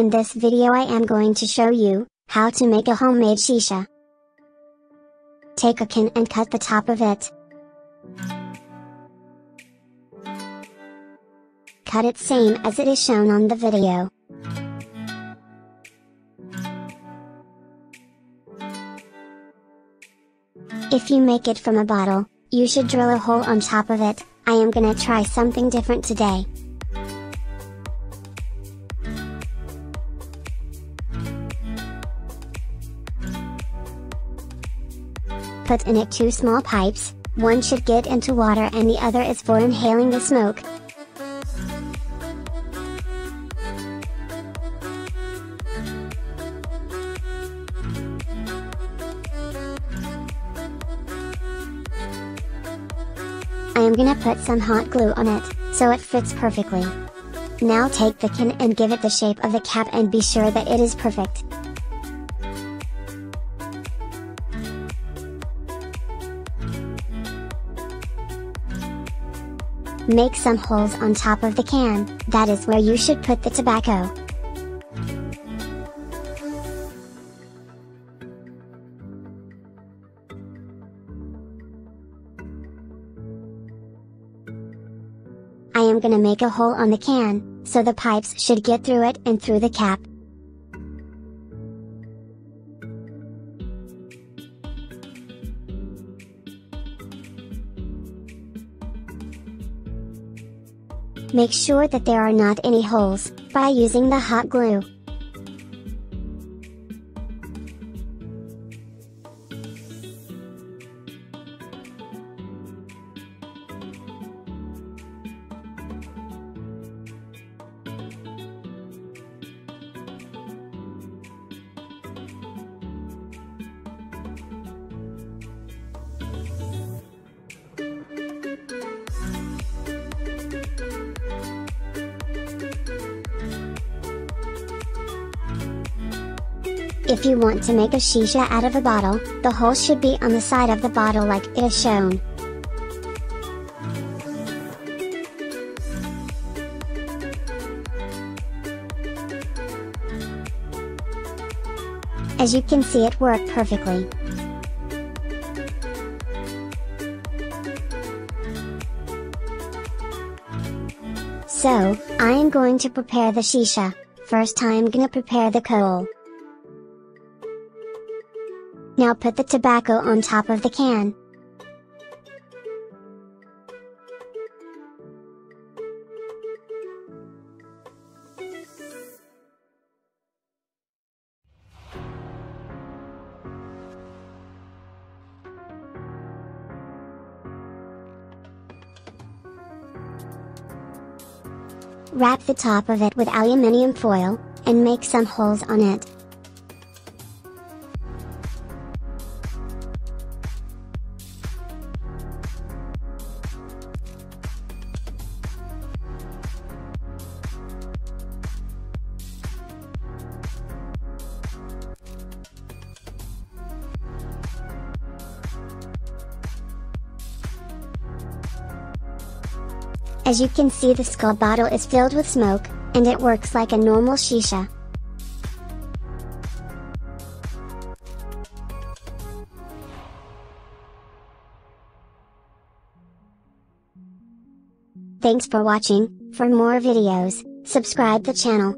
In this video I am going to show you how to make a homemade shisha. Take a can and cut the top of it. Cut it same as it is shown on the video. If you make it from a bottle, you should drill a hole on top of it. I am gonna try something different today. Put in it 2 small pipes, one should get into water and the other is for inhaling the smoke. I am gonna put some hot glue on it, so it fits perfectly. Now take the can and give it the shape of the cap and be sure that it is perfect. Make some holes on top of the can, that is where you should put the tobacco. I am gonna make a hole on the can, so the pipes should get through it and through the cap. Make sure that there are not any holes, by using the hot glue. If you want to make a shisha out of a bottle, the hole should be on the side of the bottle like it is shown. As you can see, it worked perfectly. So, I am going to prepare the shisha. First I am gonna prepare the coal. Now put the tobacco on top of the can. Wrap the top of it with aluminium foil, and make some holes on it. As you can see, the skull bottle is filled with smoke, and it works like a normal shisha. Thanks for watching. For more videos, subscribe the channel.